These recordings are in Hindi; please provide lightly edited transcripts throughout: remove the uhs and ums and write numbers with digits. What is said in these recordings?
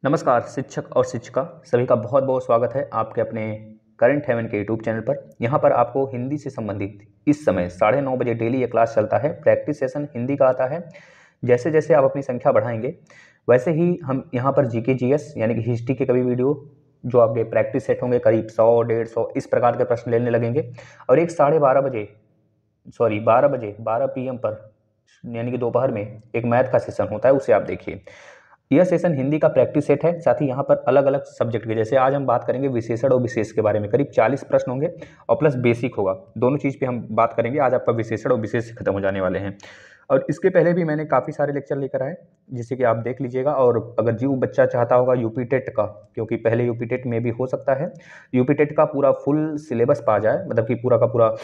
नमस्कार शिक्षक और शिक्षिका सभी का बहुत बहुत स्वागत है आपके अपने करंट हेवन के यूट्यूब चैनल पर। यहाँ पर आपको हिंदी से संबंधित इस समय 9:30 बजे डेली ये क्लास चलता है। प्रैक्टिस सेशन हिंदी का आता है। जैसे जैसे आप अपनी संख्या बढ़ाएंगे वैसे ही हम यहाँ पर जीके जीएस यानी कि हिस्ट्री के कभी वीडियो जो आपके प्रैक्टिस सेट होंगे करीब 100-150 इस प्रकार के प्रश्न लेने लगेंगे। और एक 12 PM पर यानी कि दोपहर में एक मैथ का सेशन होता है, उसे आप देखिए। यह सेशन हिंदी का प्रैक्टिस सेट है। साथ ही यहाँ पर अलग अलग सब्जेक्ट के, जैसे आज हम बात करेंगे विशेषण और विशेष के बारे में, करीब 40 प्रश्न होंगे और प्लस बेसिक होगा। दोनों चीज़ पे हम बात करेंगे। आज आपका विशेषण और विशेष खत्म हो जाने वाले हैं। और इसके पहले भी मैंने काफ़ी सारे लेक्चर लेकर आए जिससे कि आप देख लीजिएगा। और अगर जो बच्चा चाहता होगा यूपी टेट का, क्योंकि पहले यूपी टेट में भी हो सकता है, यूपी टेट का पूरा फुल सिलेबस पा जाए, मतलब कि पूरा का पूरा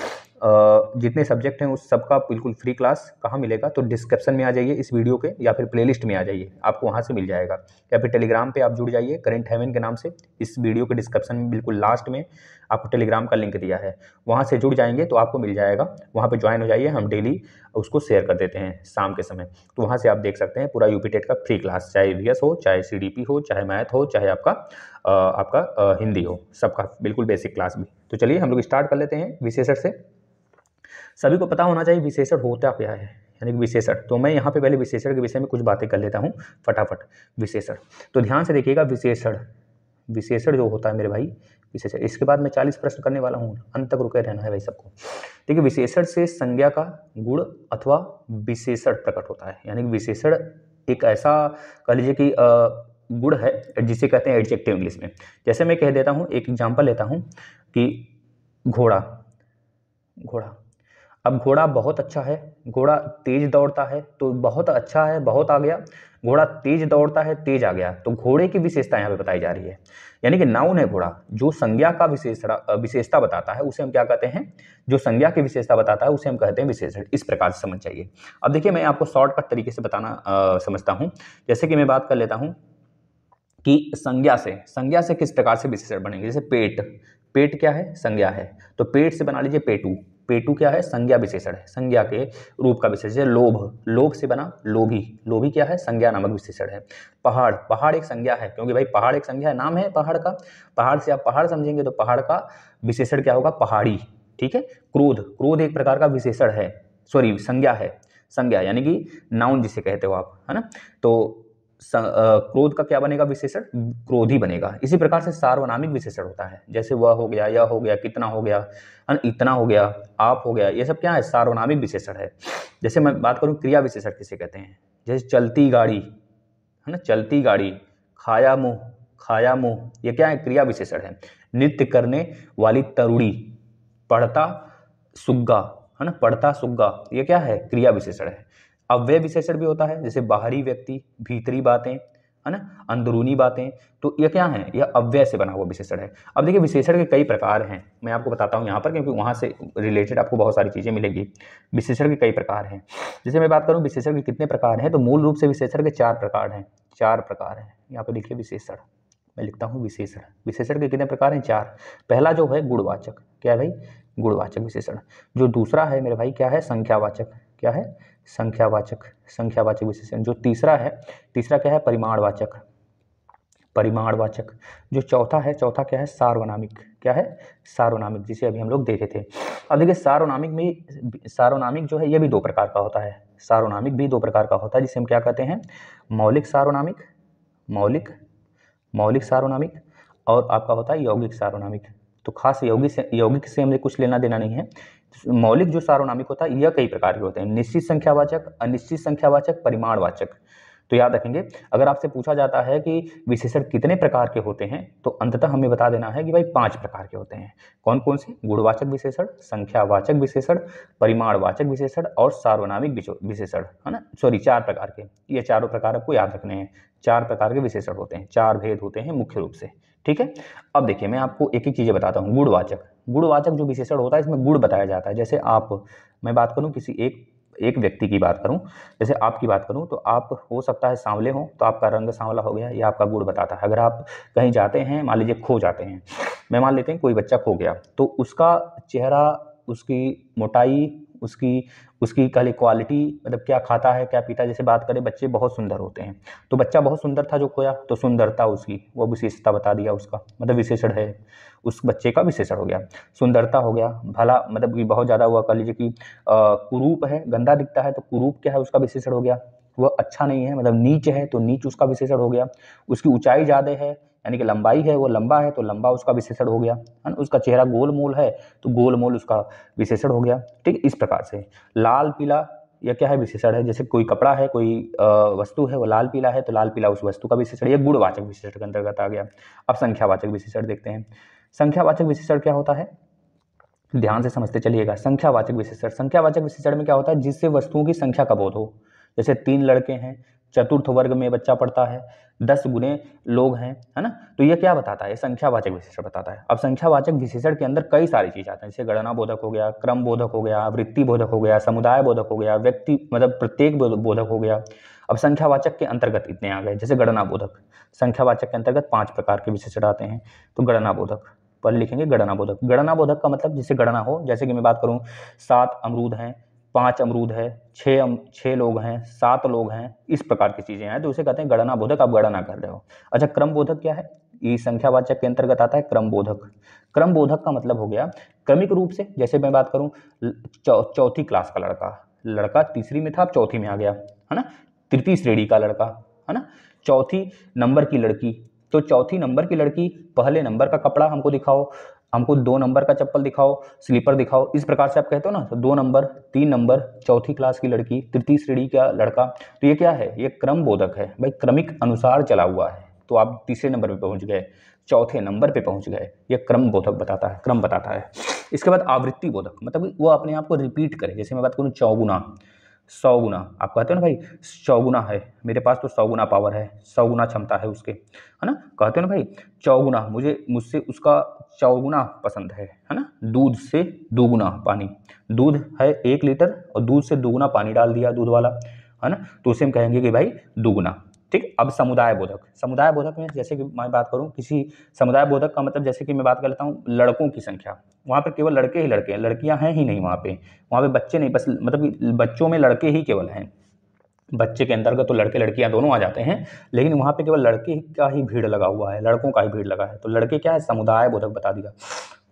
जितने सब्जेक्ट हैं उस सबका बिल्कुल फ्री क्लास कहाँ मिलेगा, तो डिस्क्रिप्शन में आ जाइए इस वीडियो के, या फिर प्लेलिस्ट में आ जाइए, आपको वहाँ से मिल जाएगा। या फिर टेलीग्राम पे आप जुड़ जाइए करंट हेवन के नाम से। इस वीडियो के डिस्क्रिप्शन में बिल्कुल लास्ट में आपको टेलीग्राम का लिंक दिया है, वहाँ से जुड़ जाएंगे तो आपको मिल जाएगा। वहाँ पे ज्वाइन हो जाइए, हम डेली उसको शेयर कर देते हैं शाम के समय। तो वहाँ से आप देख सकते हैं पूरा यूपी टेट का फ्री क्लास, चाहे वीएस हो, चाहे सीडीपी हो, चाहे मैथ हो, चाहे आपका हिंदी हो, सबका बिल्कुल बेसिक क्लास भी। तो चलिए हम लोग स्टार्ट कर लेते हैं विशेषण से। सभी को पता होना चाहिए विशेषण होता क्या है, यानी कि विशेषण। तो मैं यहाँ पे पहले विशेषण के विषय में कुछ बातें कर लेता हूँ फटाफट। विशेषण तो ध्यान से देखिएगा। विशेषण जो होता है मेरे भाई, विशेषण, इसके बाद मैं 40 प्रश्न करने वाला हूँ, अंत तक रुके रहना है भाई सबको। देखिए, विशेषण से संज्ञा का गुण अथवा विशेषण प्रकट होता है। यानी कि विशेषण एक ऐसा कह लीजिए कि गुण है जिसे कहते हैं एडजेक्टिव इंग्लिश में। जैसे मैं कह देता हूँ, एक एग्जाम्पल लेता हूँ कि घोड़ा। अब घोड़ा बहुत अच्छा है, घोड़ा तेज दौड़ता है, तो बहुत अच्छा है बहुत आ गया। घोड़ा तेज दौड़ता है, तेज आ गया, तो घोड़े की विशेषता यहाँ पे बताई जा रही है। यानी कि नाउन है घोड़ा, जो संज्ञा का विशेषता बताता है उसे हम क्या कहते हैं, जो संज्ञा की विशेषता बताता है उसे हम कहते हैं विशेषण। इस प्रकार से समझ जाइए। अब देखिए, मैं आपको शॉर्टकट तरीके से बताना समझता हूँ। जैसे कि मैं बात कर लेता हूँ कि संज्ञा से किस प्रकार से विशेषण बनेंगे। जैसे पेट क्या है, संज्ञा है, तो पेट से बना लीजिए पेटू। पेटू क्या है, संज्ञा विशेषण है, संज्ञा के रूप का विशेषण। लोभ से बना लोभी क्या है, संज्ञा नामक विशेषण है। पहाड़ एक संज्ञा है, क्योंकि भाई पहाड़ एक संज्ञा है, नाम है पहाड़ का। पहाड़ से आप पहाड़ समझेंगे तो पहाड़ का विशेषण क्या होगा, पहाड़ी। ठीक है। क्रोध एक प्रकार का विशेषण है, सॉरी संज्ञा है। संज्ञा यानी कि नाउन जिसे कहते हो आप, है ना। तो क्रोध का क्या बनेगा विशेषण, क्रोधी बनेगा। इसी प्रकार से सार्वनामिक विशेषण होता है। जैसे वह हो गया, यह हो गया, कितना हो गया, इतना हो गया, आप हो गया, ये सब क्या है, सार्वनामिक विशेषण है। जैसे मैं बात करूं क्रिया विशेषण किसे कहते हैं, जैसे चलती गाड़ी, है ना, चलती गाड़ी, खाया मुंह, ये क्या है, क्रिया विशेषण है। नृत्य करने वाली तरुणी, पढ़ता सुग्गा, है ना, पढ़ता सुग्गा, ये क्या है, क्रिया विशेषण है। अव्यय विशेषण भी होता है, जैसे बाहरी व्यक्ति, भीतरी बातें, है ना, अंदरूनी बातें, तो ये क्या है, यह अव्यय से बना हुआ विशेषण है। अब देखिए, विशेषण के कई प्रकार हैं, मैं आपको बताता हूँ यहाँ पर, क्योंकि वहाँ से रिलेटेड आपको बहुत सारी चीज़ें मिलेंगी। विशेषण के कई प्रकार हैं। जैसे मैं बात करूँ विशेषण के कितने प्रकार हैं, तो मूल रूप से विशेषण के 4 प्रकार हैं। 4 प्रकार हैं, यहाँ पर लिखिए विशेषण, मैं लिखता हूँ विशेषण। विशेषण के कितने प्रकार हैं, 4। पहला जो है गुणवाचक, क्या है भाई, गुणवाचक विशेषण। जो दूसरा है मेरे भाई क्या है, संख्यावाचक, क्या है, संख्यावाचक विशेषण। जो तीसरा क्या है, परिमाणवाचक। जो चौथा क्या है, सार्वनामिक, क्या है, सार्वनामिक, जिसे अभी हम लोग देखे थे। अब देखिए, सार्वनामिक जो है ये भी 2 प्रकार का होता है। सार्वनामिक भी 2 प्रकार का होता है, जिसे हम क्या कहते हैं, मौलिक सार्वनामिक, और आपका होता है यौगिक सार्वनामिक। तो खास यौगिक से हमें कुछ लेना देना नहीं है। मौलिक जो सार्वनामिक होता है यह कई प्रकार के होते हैं, निश्चित संख्यावाचक, अनिश्चित संख्यावाचक, परिमाणवाचक। तो याद रखेंगे, अगर आपसे पूछा जाता है कि विशेषण कितने प्रकार के होते हैं, तो अंततः हमें बता देना है कि भाई 5 प्रकार के होते हैं। कौन कौन से, गुणवाचक विशेषण, संख्यावाचक विशेषण, परिमाणवाचक विशेषण और सार्वनामिक विशेषण, है ना, सॉरी 4 प्रकार के। ये चारों प्रकार आपको याद रखने हैं। 4 प्रकार के विशेषण होते हैं, 4 भेद होते हैं मुख्य रूप से। ठीक है। अब देखिए, मैं आपको एक एक चीजें बताता हूँ। गुणवाचक जो विशेषण होता है, इसमें गुण बताया जाता है। जैसे मैं बात करूं किसी एक व्यक्ति की बात करूं, जैसे आपकी बात करूं, तो आप हो सकता है सांवले हो, तो आपका रंग सांवला हो गया, ये आपका गुण बताता है। अगर आप कहीं जाते हैं, मान लीजिए खो जाते हैं, मैं मान लेते हैं कोई बच्चा खो गया, तो उसका चेहरा, उसकी मोटाई, उसकी उसकी कल क्वालिटी, मतलब क्या खाता है क्या पीता है। जैसे बात करें, बच्चे बहुत सुंदर होते हैं, तो बच्चा बहुत सुंदर था जो खोया, तो सुंदरता उसकी वो विशेषता बता दिया उसका, मतलब विशेषण है, उस बच्चे का विशेषण हो गया। सुंदरता हो गया, भला मतलब कि बहुत ज़्यादा हुआ, कर लीजिए कि कुरूप है, गंदा दिखता है, तो कुरूप क्या है, उसका विशेषण हो गया, वो अच्छा नहीं है, मतलब नीच है तो नीच उसका विशेषण हो गया। उसकी ऊंचाई ज़्यादा है, यानी कि लंबाई है, वो लंबा है तो लंबा उसका विशेषण हो गया, है ना। उसका चेहरा गोल मोल है तो गोल मोल उसका विशेषण हो गया। ठीक, इस प्रकार से लाल पीला यह क्या है, विशेषण है। जैसे कोई कपड़ा है, कोई वस्तु है, वो लाल पीला है तो लाल पीला उस वस्तु का विशेषण, ये गुणवाचक विशेषण के अंतर्गत आ गया। अब संख्यावाचक विशेषण देखते हैं। संख्यावाचक विशेषण क्या होता है, ध्यान से समझते चलिएगा। संख्यावाचक विशेषण, संख्यावाचक विशेषण में क्या होता है, जिससे वस्तुओं की संख्या का बोध हो। जैसे 3 लड़के हैं, चतुर्थ वर्ग में बच्चा पढ़ता है, 10 गुने लोग हैं, है ना, तो ये क्या बताता है, संख्यावाचक विशेषण बताता है। अब संख्यावाचक विशेषण के अंदर कई सारी चीज आते हैं, जैसे गणना बोधक हो गया, क्रम बोधक हो गया, वृत्ति बोधक हो गया, समुदाय बोधक हो गया, व्यक्ति मतलब प्रत्येक बोधक हो गया। अब संख्यावाचक के अंतर्गत इतने आ गए। जैसे गणना बोधक, संख्यावाचक के अंतर्गत 5 प्रकार के विशेषण आते हैं। तो गणना बोधक पर लिखेंगे गणना बोधक। गणना बोधक का मतलब जिससे गणना हो, जैसे कि मैं बात करूं 7 अमरूद हैं, 5 अमरूद है, 6 लोग हैं, 7 लोग हैं, इस प्रकार की चीजें हैं तो उसे कहते हैं गणना बोधक, आप गणना कर रहे हो। अच्छा, क्रम बोधक क्या है, ये संख्यावाचक के अंतर्गत आता है क्रम बोधक। क्रम बोधक का मतलब हो गया क्रमिक रूप से, जैसे मैं बात करूं चौथी क्लास का लड़का तीसरी में था, अब चौथी में आ गया, है ना। तृतीय श्रेणी का लड़का, है ना। चौथी नंबर की लड़की, तो चौथी नंबर की लड़की, पहले नंबर का कपड़ा हमको दिखाओ, हमको 2 नंबर का चप्पल दिखाओ, स्लीपर दिखाओ, इस प्रकार से आप कहते हो ना। तो 2 नंबर, 3 नंबर, चौथी क्लास की लड़की, तृतीय श्रेणी का लड़का, तो ये क्या है, ये क्रम बोधक है भाई, क्रमिक अनुसार चला हुआ है। तो आप तीसरे नंबर पे पहुंच गए, चौथे नंबर पे पहुंच गए, ये क्रम बोधक बताता है, क्रम बताता है। इसके बाद आवृत्ति बोधक, मतलब वो अपने आप को रिपीट करे। जैसे मैं बात करूँ चौगुना, 100 गुना, आप कहते हो ना भाई 100 गुना है मेरे पास, तो 100 गुना पावर है, 100 गुना क्षमता है उसके, है ना। कहते हो ना भाई चौगुना, मुझसे उसका चौगुना पसंद है ना। दूध से दुगुना पानी, दूध है 1 लीटर और दूध से दुगुना पानी डाल दिया दूध वाला, है ना, तो उसे हम कहेंगे कि भाई दुगुना। ठीक, अब समुदाय बोधक, समुदाय बोधक में जैसे कि मैं बात करूं किसी समुदाय बोधक का मतलब, जैसे कि मैं बात कर लेता हूं लड़कों की संख्या, वहां पर केवल लड़के ही लड़के हैं, लड़कियां हैं ही नहीं वहां पे बच्चे नहीं, बस मतलब कि बच्चों में लड़के ही केवल हैं। बच्चे के अंतर्गत तो लड़के लड़कियां दोनों आ जाते हैं, लेकिन वहां पे केवल लड़के का ही भीड़ लगा हुआ है, लड़कों का ही भीड़ लगा है, तो लड़के क्या है, समुदाय बोधक बता दिया।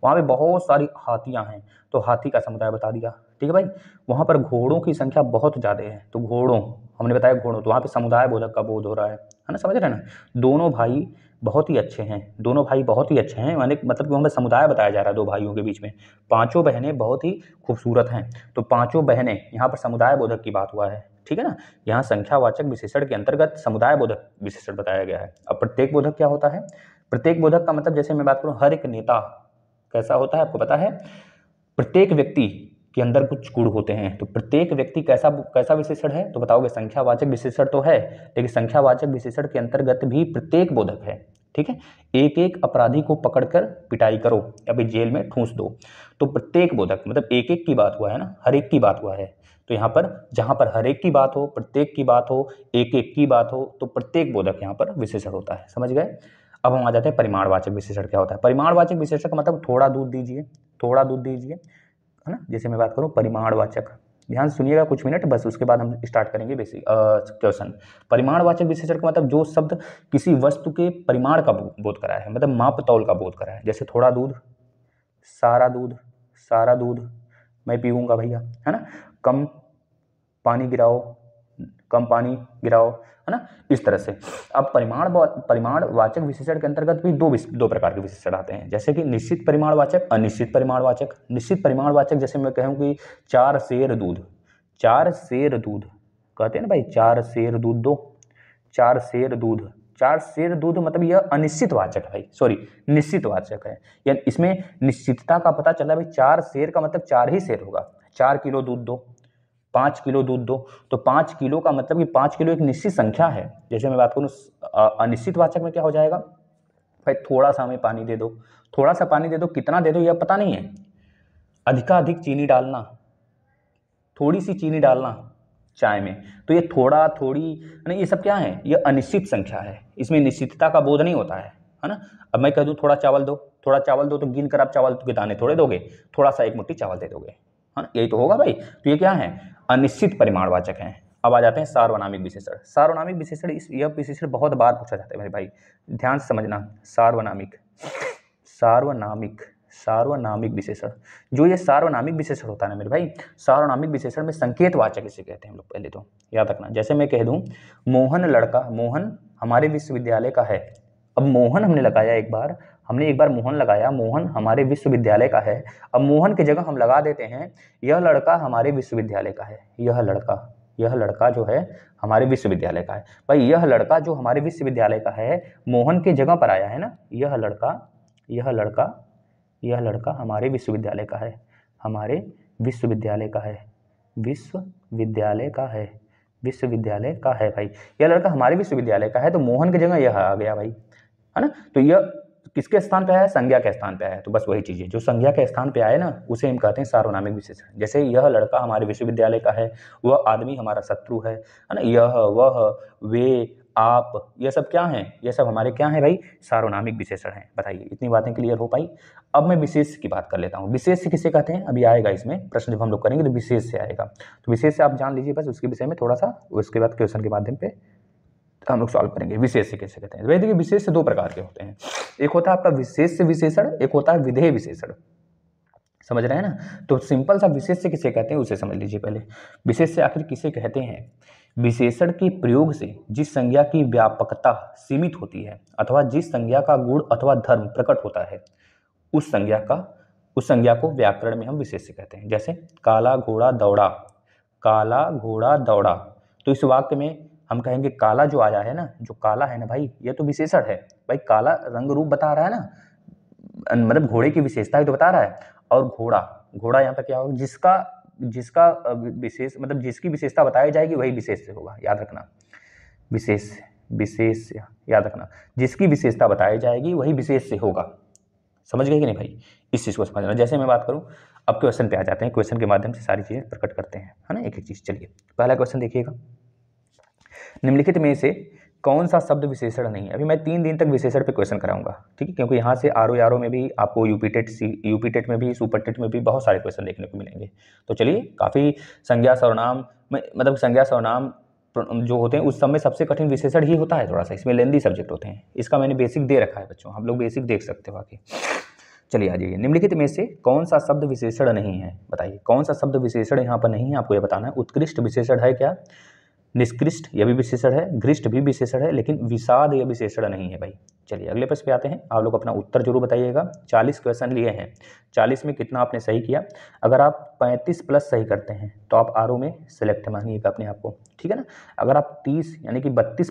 वहां पे बहुत सारी हाथियां हैं, तो हाथी का समुदाय बता दिया। ठीक है भाई, वहां पर घोड़ों की संख्या बहुत ज्यादा है, तो घोड़ों, हमने बताया घोड़ों, तो वहां पे समुदाय बोधक का बोध हो रहा है ना, समझ रहे हैं ना। दोनों भाई बहुत ही अच्छे हैं, दोनों भाई बहुत ही अच्छे हैं, माने मतलब कि वहां पे समुदाय बताया जा रहा है 2 भाइयों के बीच में। 5 बहनें बहुत ही खूबसूरत हैं, तो 5 बहनें, यहाँ पर समुदाय बोधक की बात हुआ है। ठीक है ना, यहाँ संख्यावाचक विशेषण के अंतर्गत समुदाय बोधक विशेषण बताया गया है। अब प्रत्येक बोधक क्या होता है, प्रत्येक बोधक का मतलब, जैसे मैं बात करूं हर एक नेता कैसा होता है, आपको पता है। प्रत्येक व्यक्ति के अंदर कुछ गुण होते हैं, तो प्रत्येक व्यक्ति कैसा कैसा विशेषण है, तो बताओगे संख्यावाचक विशेषण तो है, लेकिन संख्यावाचक विशेषण के अंतर्गत भी प्रत्येक बोधक है। ठीक है, एक एक अपराधी को पकड़कर पिटाई करो या फिर जेल में ठूंस दो, तो प्रत्येक बोधक मतलब एक एक की बात हुआ है ना, हर एक की बात हुआ है। तो यहाँ पर जहां पर हर एक की बात हो, प्रत्येक की बात हो, एक एक की बात हो, तो प्रत्येक बोधक यहाँ पर विशेषण होता है, समझ गए। अब हम आ जाते हैं परिमाणवाचक विशेषण क्या होता है। परिमाणवाचक विशेषण का मतलब थोड़ा दूध दीजिए, थोड़ा दूध दीजिए, है ना। जैसे मैं बात करूं परिमाणवाचक, ध्यान से सुनिएगा कुछ मिनट बस, उसके बाद हम स्टार्ट करेंगे बेसिक क्वेश्चन। परिमाणवाचक विशेषण का मतलब जो शब्द किसी वस्तु के परिमाण का बोध करा है, मतलब माप तौल का बोध करा है। जैसे थोड़ा दूध, सारा दूध, सारा दूध मैं पीऊंगा भैया, है ना। कम पानी गिराओ, कम पानी गिराओ, है ना, इस तरह से। अब परिमाणवाचक विशेषण के अंतर्गत भी दो प्रकार के विशेषण आते हैं, जैसे कि निश्चित परिमाणवाचक, अनिश्चित परिमाणवाचक। निश्चित परिमाणवाचक जैसे मैं कहूं कि 4 सेर दूध, 4 सेर दूध कहते हैं ना भाई, 4 सेर दूध दो, 4 सेर दूध, 4 सेर दूध, मतलब यह अनिश्चित वाचक है, सॉरी निश्चित वाचक है। या इसमें निश्चितता का पता चला भाई, 4 सेर का मतलब 4 ही सेर होगा, 4 किलो दूध दो, 5 किलो दूध दो, तो 5 किलो का मतलब कि 5 किलो एक निश्चित संख्या है। जैसे मैं बात करूं अनिश्चित वाचक में क्या हो जाएगा भाई, थोड़ा सा हमें पानी दे दो, थोड़ा सा पानी दे दो, कितना दे दो यह पता नहीं है, अधिकाधिक चीनी डालना, थोड़ी सी चीनी डालना चाय में, तो ये थोड़ा थोड़ी, यानी ये सब क्या है, ये अनिश्चित संख्या है, इसमें निश्चितता का बोध नहीं होता है ना। अब मैं कह दूं थोड़ा चावल दो, थोड़ा चावल दो, तो गिन कर आप चावल के दाने थोड़े दोगे, थोड़ा सा एक मुट्ठी चावल दे दोगे, है ना, यही तो होगा भाई। तो ये क्या है, अनिश्चित परिमाणवाचक हैं। अब आ जाते हैं सार्वनामिक विशेषण। सार्वनामिक विशेषण यह विशेषण बहुत बार पूछा जाता है मेरे भाई, ध्यान से समझना। सार्वनामिक सार्वनामिक सार्वनामिक विशेषण, जो ये सार्वनामिक विशेषण होता है ना मेरे भाई, सार्वनामिक विशेषण में संकेतवाचक इसे कहते हैं हम लोग, पहले तो याद रखना। जैसे मैं कह दूं मोहन लड़का, मोहन हमारे विश्वविद्यालय का है। अब मोहन हमने लगाया एक बार, हमने एक बार मोहन लगाया, मोहन हमारे विश्वविद्यालय का है। अब मोहन की जगह हम लगा देते हैं यह लड़का हमारे विश्वविद्यालय का है। यह लड़का जो है हमारे विश्वविद्यालय का है। भाई यह लड़का जो हमारे विश्वविद्यालय का है, मोहन की जगह पर आया है ना, यह लड़का हमारे विश्वविद्यालय का है, हमारे विश्वविद्यालय का है, विश्वविद्यालय का है भाई। यह लड़का हमारे विश्वविद्यालय का है, तो मोहन की जगह यह आ गया भाई, है ना। तो यह किसके स्थान पे आया, संज्ञा के स्थान पे आया। तो बस वही चीज़ है, जो संज्ञा के स्थान पे आए ना उसे हम कहते हैं सार्वनामिक विशेषण। जैसे यह लड़का हमारे विश्वविद्यालय का है, वह आदमी हमारा शत्रु है ना। यह, वह, वे, आप, ये सब क्या हैं, ये सब हमारे क्या हैं भाई, सार्वनामिक विशेषण हैं। बताइए, इतनी बातें क्लियर हो पाई। अब मैं विशेष की बात कर लेता हूँ। विशेष से किसे कहते हैं, अभी आएगा इसमें प्रश्न, जब हम लोग करेंगे तो विशेष से आएगा। तो विशेष से आप जान लीजिए बस उसके विषय में थोड़ा सा, उसके बाद क्वेश्चन के माध्यम पे हम लोग सॉल्व करेंगे। विशेष से कैसे कहते हैं, वैसे देखिए विशेष से दो प्रकार के होते हैं, एक होता है आपका विशेष से विशेषण, एक होता है विधेय विशेषण। समझ रहे हैं ना। तो सिंपल सा विशेष से किसे कहते हैं उसे समझ लीजिए पहले। विशेष से आखिर किसे कहते हैं, विशेषण के प्रयोग से जिस संज्ञा की व्यापकता सीमित होती है अथवा जिस संज्ञा का गुण अथवा धर्म प्रकट होता है, उस संज्ञा को व्याकरण में हम विशेष से कहते हैं। जैसे काला घोड़ा दौड़ा, काला घोड़ा दौड़ा, तो इस वाक्य में हम कहेंगे काला जो आया है ना, जो काला है ना भाई, ये तो विशेषण है भाई। काला रंग रूप बता रहा है ना, मतलब घोड़े की विशेषता ही तो बता रहा है। और घोड़ा यहाँ पर क्या होगा, जिसका विशेष, मतलब जिसकी विशेषता बताई जाएगी वही विशेष से होगा, याद रखना। विशेष याद रखना, जिसकी विशेषता बताई जाएगी वही विशेष से होगा। समझ गए कि नहीं भाई, इस चीज़ को समझना। जैसे मैं बात करूं, अब क्वेश्चन पे आ जाते हैं, क्वेश्चन के माध्यम से सारी चीज़ें प्रकट करते हैं, है ना, एक एक चीज़। चलिए पहला क्वेश्चन देखिएगा, निम्नलिखित में से कौन सा शब्द विशेषण नहीं है। अभी मैं 3 दिन तक विशेषण पे क्वेश्चन कराऊंगा, ठीक है, क्योंकि यहाँ से आरओ में भी आपको यूपी टेट में भी, सुपर टेट में भी बहुत सारे क्वेश्चन देखने को मिलेंगे। तो चलिए, काफ़ी संज्ञा सर्वनाम में, मतलब संज्ञा सर्वनाम जो होते हैं उस सब में सबसे कठिन विशेषण ही होता है, थोड़ा सा इसमें लेंदी सब्जेक्ट होते हैं। इसका मैंने बेसिक दे रखा है बच्चों, हम लोग बेसिक देख सकते हो आगे। चलिए आ जाइए, निम्नलिखित में से कौन सा शब्द विशेषण नहीं है, बताइए कौन सा शब्द विशेषण यहाँ पर नहीं है, आपको ये बताना है। उत्कृष्ट विशेषण है क्या, निष्कृष्ट यह भी विशेषण है, घृष्ट भी विशेषण है, लेकिन विषाद यह विशेषण नहीं है भाई। चलिए अगले प्रश्न पे आते हैं, आप लोग अपना उत्तर जरूर बताइएगा। 40 क्वेश्चन लिए हैं, 40 में कितना आपने सही किया। अगर आप 35 प्लस सही करते हैं तो आप आरओ में सेलेक्ट मानिएगा अपने आप को, ठीक है ना। अगर आप 30 यानी कि 32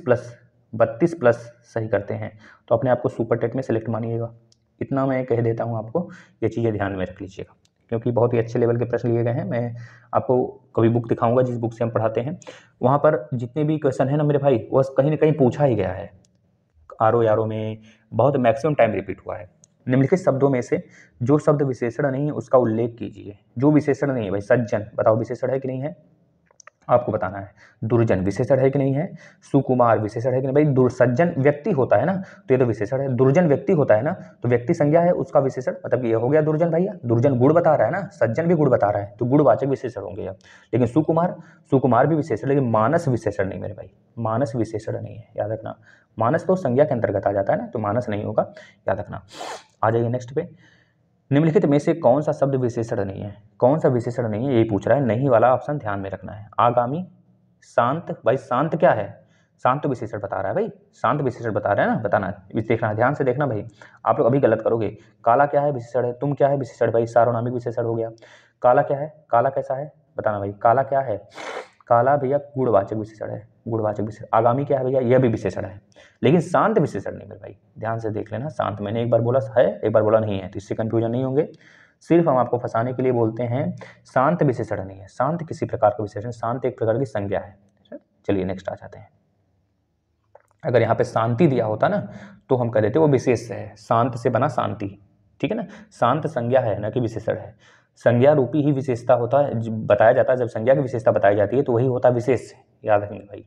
प्लस सही करते हैं तो अपने आप को सुपर टेट में सेलेक्ट मानिएगा। इतना मैं कह देता हूँ आपको, ये चीज़ें ध्यान में रख लीजिएगा, क्योंकि बहुत ही अच्छे लेवल के प्रश्न लिए गए हैं। मैं आपको कभी बुक दिखाऊंगा जिस बुक से हम पढ़ाते हैं, वहाँ पर जितने भी क्वेश्चन है ना मेरे भाई, वो कहीं ना कहीं पूछा ही गया है। आरओ में बहुत मैक्सिमम टाइम रिपीट हुआ है। निम्नलिखित शब्दों में से जो शब्द विशेषण नहीं है उसका उल्लेख कीजिए। जो विशेषण नहीं है भाई, सज्जन बताओ विशेषण है कि नहीं है, आपको बताना है। दुर्जन विशेषण है कि नहीं है, सुकुमार विशेषण है कि नहीं भाई। दुर्सज्जन व्यक्ति होता है ना, तो ये तो विशेषण है। दुर्जन व्यक्ति होता है ना, तो व्यक्ति संज्ञा है, उसका विशेषण, मतलब ये हो गया दुर्जन भैया। दुर्जन गुण बता रहा है ना, सज्जन भी गुण बता रहा है, तो गुणवाचक विशेषण होंगे। लेकिन सुकुमार भी विशेषण, लेकिन मानस विशेषण नहीं मेरे भाई, मानस विशेषण नहीं है, याद रखना। मानस तो संज्ञा के अंतर्गत आ जाता है ना, तो मानस नहीं होगा, याद रखना। आ जाइए नेक्स्ट पे, निम्नलिखित में से कौन सा शब्द विशेषण नहीं है, कौन सा विशेषण नहीं है, यही पूछ रहा है। नहीं वाला ऑप्शन ध्यान में रखना है। आगामी, शांत, भाई शांत क्या है, शांत तो विशेषण बता रहा है भाई, शांत विशेषण बता रहा है ना, बताना देखना, ध्यान से देखना भाई, आप लोग अभी गलत करोगे। काला क्या है, विशेषण है। तुम क्या है, विशेषण भाई, सार्वनामिक विशेषण हो गया। काला क्या है, काला कैसा है, बताना भाई, काला क्या है, काला भैया गुणवाचक विशेषण है, गुणवाचक विशेषण। आगामी क्या है भैया, यह भी विशेषण है, लेकिन शांत विशेषण नहीं मेरे भाई, ध्यान से देख लेना। शांत मैंने एक बार बोला है, एक बार बोला नहीं है, तो इससे कंफ्यूजन नहीं होंगे। सिर्फ हम आपको फंसाने के लिए बोलते हैं, शांत विशेषण नहीं है। शांत किसी प्रकार का विशेषण, शांत एक प्रकार की संज्ञा है। चलिए नेक्स्ट आ जाते हैं। अगर यहाँ पे शांति दिया होता ना तो हम कह देते वो विशेष है, शांत से बना शांति, ठीक है ना। शांत संज्ञा है न कि विशेषण है। संज्ञा रूपी ही विशेषता होता है, बताया जाता है। जब संज्ञा की विशेषता बताई जाती है तो वही होता है विशेष, याद रखेंगे भाई,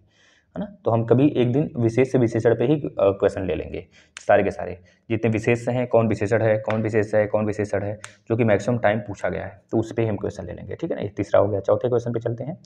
है ना। तो हम कभी एक दिन विशेष से विशेषण पे ही क्वेश्चन ले लेंगे, सारे के सारे जितने विशेष हैं, कौन विशेषण है, कौन विशेष है, कौन विशेषण है, जो कि मैक्सिमम टाइम पूछा गया है, तो उस पर हम क्वेश्चन ले लेंगे, ठीक है ना। ये तीसरा हो गया। चौथे क्वेश्चन पे चलते हैं।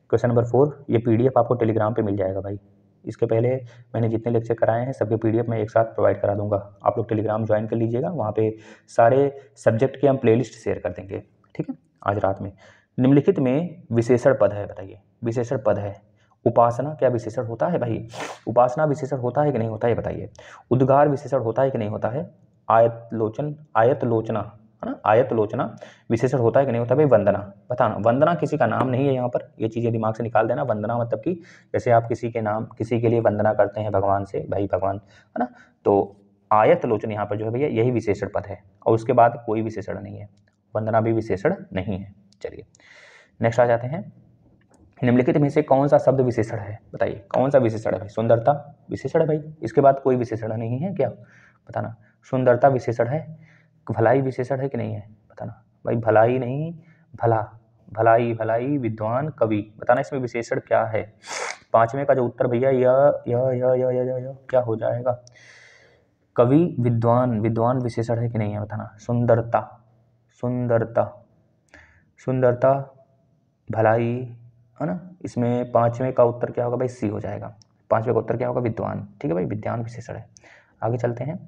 क्वेश्चन नंबर 4, ये PDF आपको टेलीग्राम पे मिल जाएगा भाई। इसके पहले मैंने जितने लेक्चर कराए हैं सबके PDF मैं एक साथ प्रोवाइड करा दूंगा, आप लोग टेलीग्राम ज्वाइन कर लीजिएगा, वहाँ पे सारे सब्जेक्ट के हम प्लेलिस्ट शेयर कर देंगे, ठीक है, आज रात में। निम्नलिखित में विशेषण पद है, बताइए विशेषण पद है। उपासना क्या विशेषण होता है भाई? उपासना विशेषण होता है कि नहीं होता है बताइए। उद्गार विशेषण होता है कि नहीं होता है। आयतलोचना है ना, आयतलोचना विशेषण होता है कि नहीं होता भाई। वंदना, बताना। वंदना किसी का नाम नहीं है यहाँ पर, ये चीज़ें दिमाग से निकाल देना। वंदना मतलब कि जैसे आप किसी के नाम, किसी के लिए वंदना करते हैं भगवान से, भाई भगवान, है ना। तो आयतलोचन यहाँ पर जो है भैया यही विशेषण पद है, और उसके बाद कोई विशेषण नहीं है। वंदना भी विशेषण नहीं है। चलिए नेक्स्ट आ जाते हैं। निम्नलिखित में से कौन सा शब्द विशेषण है, बताइए कौन सा विशेषण है भाई। सुंदरता विशेषण है भाई, इसके बाद कोई विशेषण नहीं है क्या, बताना। सुंदरता विशेषण है। भलाई विशेषण है कि नहीं है, बताना भाई। भलाई नहीं, भला, भलाई, भलाई, विद्वान, कवि, बताना इसमें विशेषण क्या है। पांचवें का जो उत्तर भैया य क्या हो जाएगा। कवि, विद्वान, विद्वान विशेषण है कि नहीं है, बताना। सुंदरता, सुंदरता, सुंदरता, भलाई, है ना। इसमें पांचवें का उत्तर क्या होगा भाई, सी हो जाएगा। पांचवें का उत्तर क्या होगा, विद्वान, ठीक है भाई, विद्वान विशेषण है। आगे चलते हैं।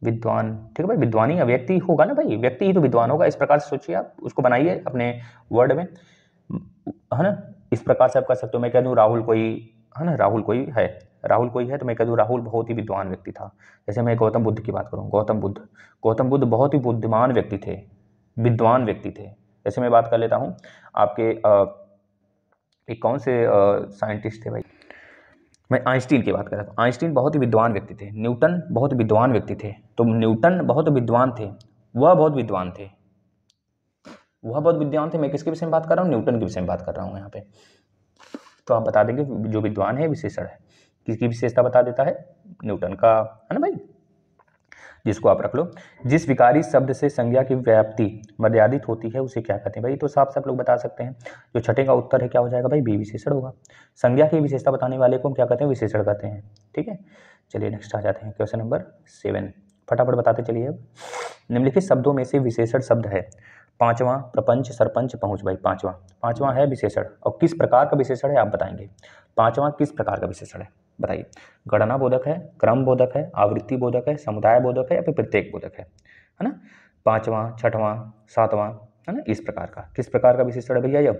विद्वान, ठीक है भाई, विद्वानी या व्यक्ति होगा ना भाई, व्यक्ति ही तो विद्वान होगा, इस प्रकार से सोचिए आप, उसको बनाइए अपने वर्ड में, है ना। इस प्रकार से आप कर सकते हो। मैं कह दूं राहुल कोई, है ना, राहुल कोई है, राहुल कोई है, तो मैं कह दूं राहुल बहुत ही विद्वान व्यक्ति था। जैसे मैं गौतम बुद्ध की बात करूं, गौतम बुद्ध, गौतम बुद्ध बहुत ही बुद्धिमान व्यक्ति थे, विद्वान व्यक्ति थे। जैसे मैं बात कर लेता हूं आपके एक कौन से साइंटिस्ट थे भाई, मैं आइंस्टीन की बात कर रहा था। आइंस्टीन बहुत ही विद्वान व्यक्ति थे। न्यूटन बहुत विद्वान व्यक्ति थे। तो न्यूटन बहुत विद्वान थे, वह बहुत विद्वान थे, वह बहुत विद्वान थे। मैं किसके विषय में बात कर रहा हूँ, न्यूटन के विषय में बात कर रहा हूँ यहाँ पे। तो आप बता देंगे जो विद्वान है विशेषण है, किसकी विशेषता बता देता है, न्यूटन का, है ना भाई, जिसको आप रख लो। जिस विकारी शब्द से संज्ञा की व्याप्ति मर्यादित होती है उसे क्या कहते हैं भाई, तो साफ साफ लोग बता सकते हैं। जो छठे का उत्तर है क्या हो जाएगा भाई, बी विशेषण होगा। संज्ञा की विशेषता बताने वाले को हम क्या कहते हैं, विशेषण कहते हैं, ठीक है। चलिए नेक्स्ट आ जाते हैं, क्वेश्चन नंबर 7, फटाफट बताते चलिए अब। निम्नलिखित शब्दों में से विशेषण शब्द है। पांचवा, प्रपंच, सरपंच, पहुंच भाई। पांचवा है विशेषण, और किस प्रकार का विशेषण है आप बताएंगे। पांचवा किस प्रकार का विशेषण है बताइए। गणना बोधक है, क्रम बोधक है, आवृत्ति बोधक है, समुदाय बोधक है, या फिर प्रत्येक बोधक है ना। पांचवा, छठवां, सातवां, है ना, इस प्रकार का किस प्रकार का विशेषण है भैया ये,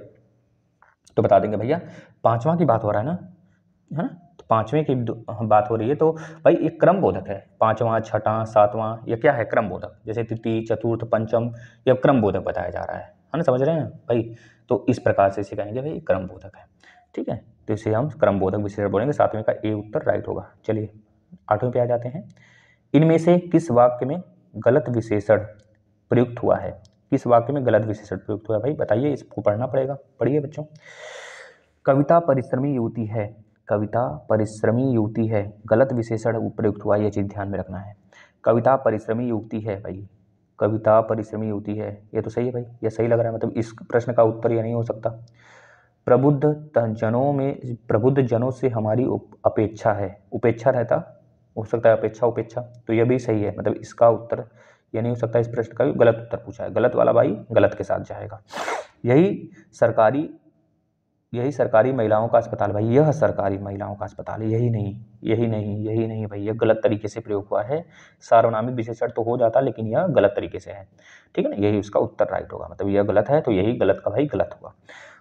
तो बता देंगे भैया। पांचवा की बात हो रहा है ना, है ना, तो पांचवें की बात हो रही है, तो भाई एक क्रम बोधक है। पांचवा, छठा, सातवां, ये क्या है, क्रम बोधक। जैसे तृतीय, चतुर्थ, पंचम, ये क्रम बोधक बताया जा रहा है ना, समझ रहे हैं भाई। तो इस प्रकार से इसे कहेंगे भाई क्रम बोधक है, ठीक है। तो इसे हम क्रम बोधक विशेषण बोलेंगे। सातवें का ए उत्तर राइट होगा। चलिए आठवें पे आ जाते हैं। इनमें से किस वाक्य में गलत विशेषण प्रयुक्त हुआ है, किस वाक्य में गलत विशेषण प्रयुक्त हुआ है भाई, बताइए, इसको पढ़ना पड़ेगा, पढ़िए बच्चों। कविता परिश्रमी युवती है, कविता परिश्रमी युवती है, गलत विशेषण प्रयुक्त हुआ, यह चीज ध्यान में रखना है। कविता परिश्रमी युवती है भाई, कविता परिश्रमी युवती है, ये तो सही है भाई, ये सही लग रहा है, मतलब इस प्रश्न का उत्तर यह नहीं हो सकता। प्रबुद्ध जनों से हमारी अपेक्षा है, उपेक्षा रहता, हो सकता है अपेक्षा, उपेक्षा, तो यह भी सही है, मतलब इसका उत्तर यह नहीं हो सकता। इस प्रश्न का भी गलत उत्तर पूछा है, गलत वाला भाई गलत के साथ जाएगा। यही सरकारी महिलाओं का अस्पताल भाई, यह सरकारी महिलाओं का अस्पताल है, यही नहीं भाई, यह गलत तरीके से प्रयोग हुआ है। सार्वनामिक विशेषण तो हो जाता, लेकिन यह गलत तरीके से है, ठीक है ना, यही उसका उत्तर राइट होगा, मतलब यह गलत है तो यही गलत का भाई गलत होगा।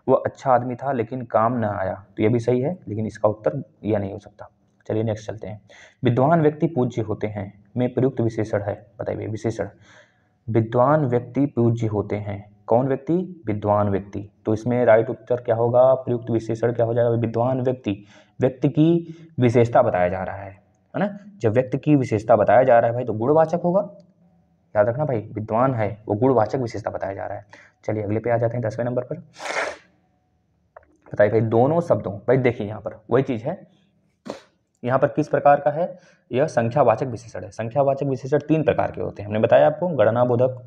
वह अच्छा आदमी था लेकिन काम न आया, तो यह भी सही है, लेकिन इसका उत्तर यह नहीं हो सकता। चलिए नेक्स्ट चलते हैं। विद्वान व्यक्ति पूज्य होते हैं में प्रयुक्त विशेषण है, बताइए विशेषण। विद्वान व्यक्ति पूज्य होते हैं, कौन व्यक्ति, विद्वान व्यक्ति, तो इसमें राइट उत्तर क्या होगा, प्रयुक्त विशेषण क्या हो जाएगा, विद्वान व्यक्ति। व्यक्ति की विशेषता बताया जा रहा है ना, जब व्यक्ति की विशेषता बताया जा रहा है भाई तो गुणवाचक होगा, याद रखना भाई, विद्वान है वो गुणवाचक विशेषता बताया जा रहा है। चलिए अगले पे आ जाते हैं, 10वें नंबर पर। बताइए भाई दोनों शब्दों, भाई देखिए यहाँ पर वही चीज है, यहाँ पर किस प्रकार का है, यह संख्यावाचक विशेषण है। संख्यावाचक विशेषण 3 प्रकार के होते हैं, हमने बताया आपको, गणना बोधक,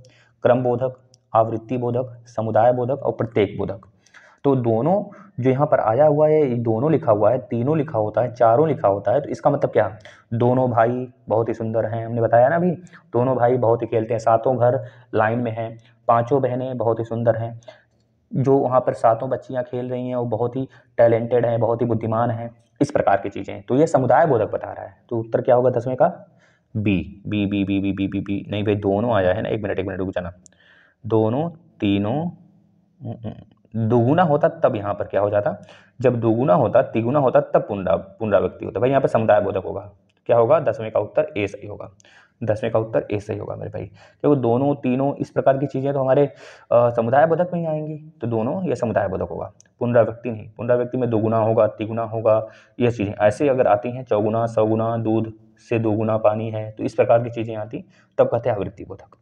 क्रम बोधक, आवृत्ति बोधक, समुदाय बोधक और प्रत्येक बोधक। तो दोनों जो यहाँ पर आया हुआ है, ये दोनों लिखा हुआ है, तीनों लिखा होता है, चारों लिखा होता है, तो इसका मतलब क्या, दोनों भाई बहुत ही सुंदर हैं, हमने बताया ना अभी, दोनों भाई बहुत ही खेलते हैं, सातों घर लाइन में हैं, पांचों बहनें बहुत ही सुंदर हैं, जो वहाँ पर सातों बच्चियाँ खेल रही हैं वो बहुत ही टैलेंटेड हैं, बहुत ही बुद्धिमान हैं, इस प्रकार की चीज़ें। तो ये समुदाय बोधक बता रहा है। तो उत्तर क्या होगा 10वें का, B. B B B B B B B नहीं भाई, दोनों आया है ना, एक मिनट रुक जाना, दोनों तीनों दुगुना होता तब यहाँ पर क्या हो जाता, जब दुगुना होता तिगुना होता तब पुनरावृत्ति होता। भाई यहाँ पर समुदाय बोधक होगा, क्या होगा, 10वें का उत्तर ए सही होगा, 10वें का उत्तर ए सही होगा मेरे भाई, क्योंकि दोनों तीनों इस प्रकार की चीज़ें तो हमारे समुदाय बोधक में ही आएंगी, तो दोनों ये समुदाय बोधक होगा, पुनरावृत्ति नहीं। पुनरावृत्ति में दोगुना होगा, तिगुना होगा, ये चीज़ें ऐसे अगर आती हैं, चौगुना सौगुना, दूध से दोगुना पानी है, तो इस प्रकार की चीज़ें आती तब कहते हैं आवृत्ति बोधक।